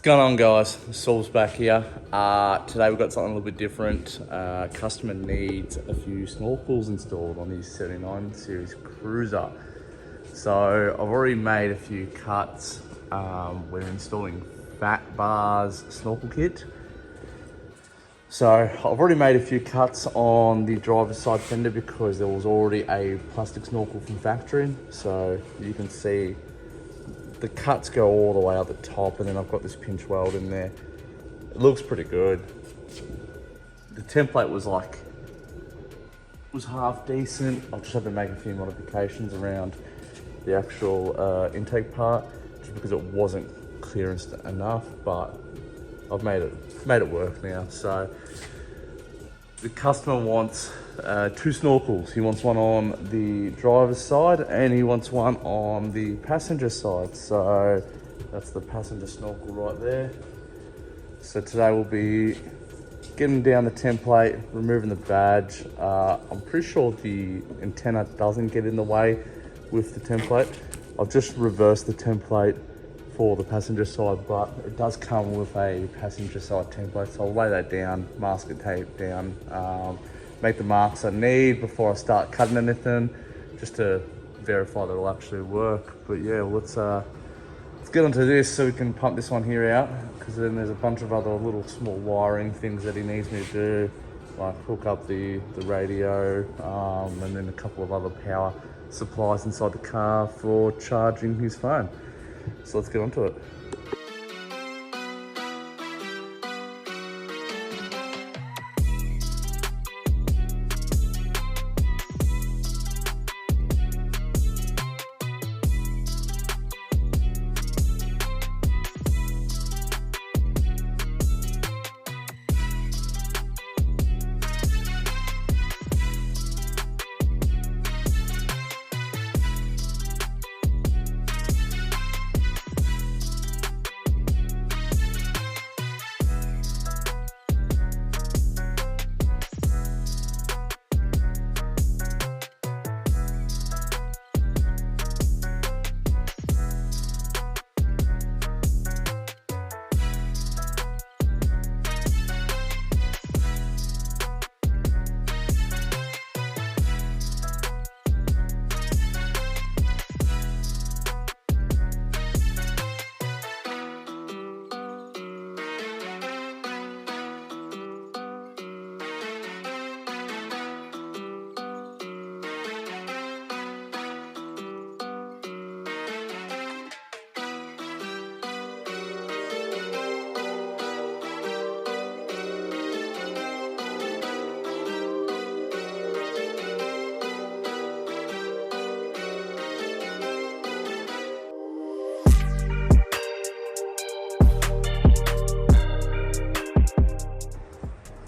going on, guys? Saul's back here. Today we've got something a little bit different. Customer needs a few snorkels installed on his 79 series cruiser. So I've already made a few cuts. We're installing phat bars snorkel kit. So I've already made a few cuts on the driver's side fender because there was already a plastic snorkel from factory. So you can see the cuts go all the way up the top, and then I've got this pinch weld in there. It looks pretty good. The template was half decent. I'll just have to make a few modifications around the actual intake part, just because it wasn't clearance enough, but I've made it work now. So the customer wants two snorkels. He wants one on the driver's side and he wants one on the passenger side. So that's the passenger snorkel right there. So today we'll be getting down the template, removing the badge. I'm pretty sure the antenna doesn't get in the way with the template. I've just reversed the template for the passenger side, but it does come with a passenger side template. So I'll lay that down, mask it, tape down, make the marks I need before I start cutting anything, just to verify that it'll actually work. But yeah, let's get onto this so we can pump this one here out, because then there's a bunch of other little small wiring things that he needs me to do, like hook up the radio, and then a couple of other power supplies inside the car for charging his phone. So let's get onto it.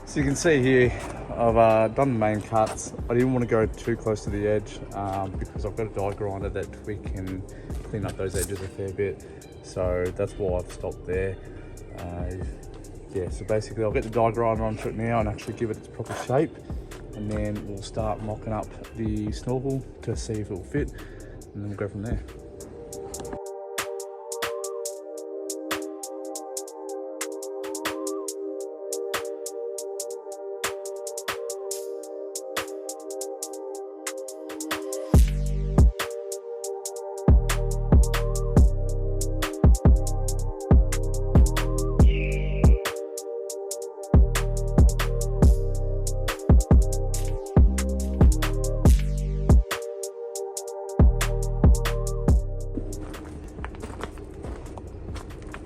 So you can see here, I've done the main cuts. I didn't want to go too close to the edge because I've got a die grinder that we can clean up those edges a fair bit. So that's why I've stopped there. Yeah, so basically I'll get the die grinder onto it now and actually give it its proper shape. And then we'll start mocking up the snorkel to see if it'll fit. And then we'll go from there.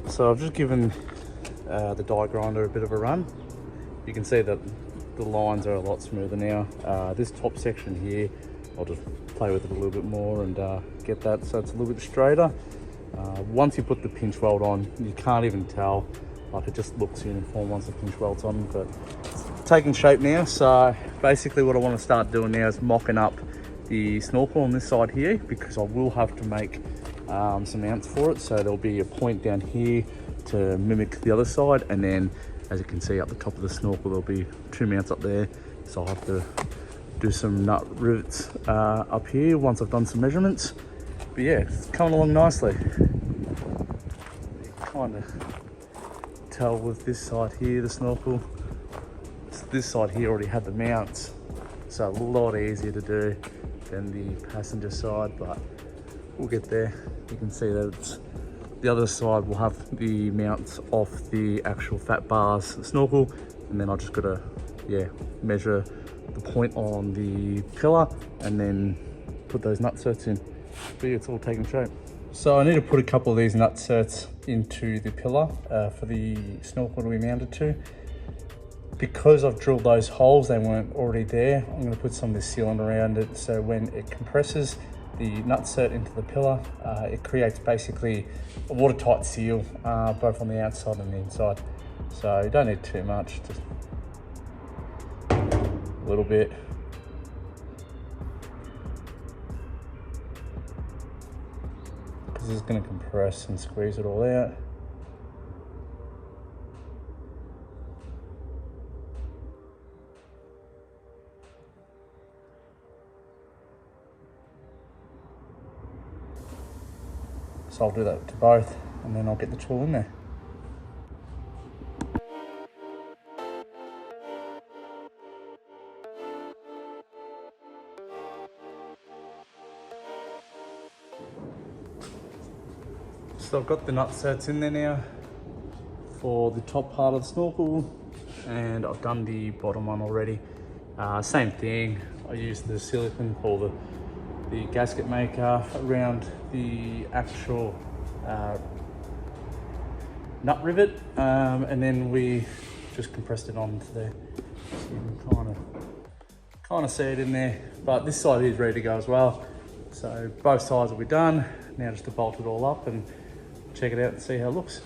So I've just given the die grinder a bit of a run. You can see that the lines are a lot smoother now. This top section here, I'll just play with it a little bit more and get that so it's a little bit straighter. Once you put the pinch weld on, you can't even tell, like it just looks uniform once the pinch weld's on, but it's taking shape now. So basically what I want to start doing now is mocking up the snorkel on this side here, because I will have to make some mounts for it. So there'll be a point down here to mimic the other side, and then as you can see up the top of the snorkel there'll be two mounts up there. So I'll have to do some nut rivets up here once I've done some measurements. But yeah, it's coming along nicely. Kind of tell with this side here, the snorkel. This side here already had the mounts, so a lot easier to do than the passenger side, but we'll get there. You can see that it's, the other side will have the mounts off the actual phat bars snorkel, and then I just gotta, yeah, measure the point on the pillar and then put those nutserts in. But yeah, it's all taking shape. So I need to put a couple of these nutserts into the pillar for the snorkel to be mounted to. Because I've drilled those holes, they weren't already there, I'm going to put some of this sealant around it, so when it compresses the nutsert into the pillar, it creates basically a watertight seal, both on the outside and the inside. So you don't need too much, just a little bit. Because it's going to compress and squeeze it all out. So I'll do that to both, and then I'll get the tool in there. So I've got the nutserts in there now for the top part of the snorkel, and I've done the bottom one already. Same thing, I used the silicone or the gasket maker around the actual nut rivet, and then we just compressed it onto there. So you can kind of see it in there, but this side is ready to go as well. So both sides will be done. Now just to bolt it all up and check it out and see how it looks.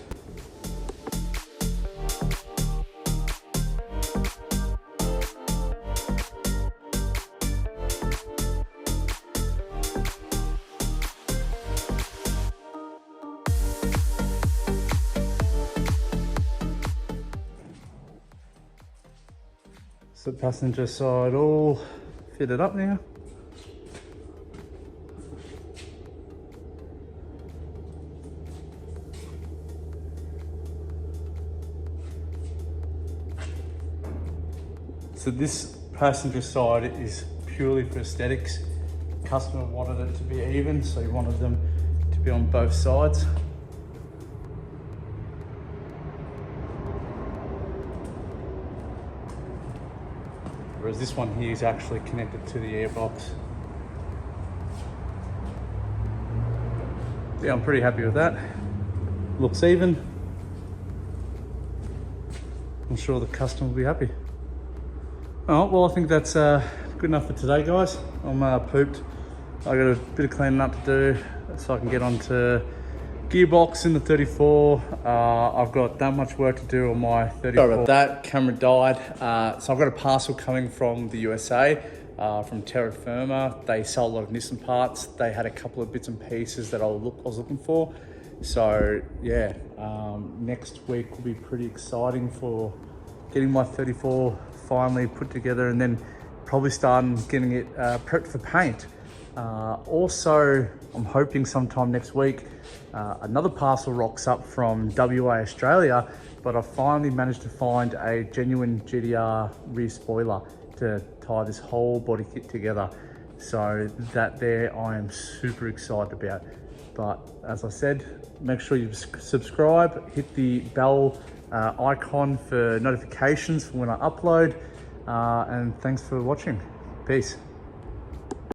So the passenger side all fitted up now. So this passenger side is purely for aesthetics. The customer wanted it to be even, so he wanted them to be on both sides. Whereas this one here is actually connected to the airbox. Yeah, I'm pretty happy with that. Looks even. I'm sure the customer will be happy. Oh, well, I think that's good enough for today, guys. I'm pooped. I got a bit of cleaning up to do so I can get onto gearbox in the 34. I've got that much work to do on my 34. Sorry about that, camera died. So I've got a parcel coming from the USA, from Terra Firma. They sell a lot of Nissan parts. They had a couple of bits and pieces that I was looking for. So yeah, next week will be pretty exciting for getting my 34 finally put together, and then probably starting getting it prepped for paint. Also, I'm hoping sometime next week, another parcel rocks up from WA, Australia, but I finally managed to find a genuine GTR rear spoiler to tie this whole body kit together. So that there I am super excited about. But as I said, make sure you subscribe, hit the bell icon for notifications for when I upload, and thanks for watching. Peace.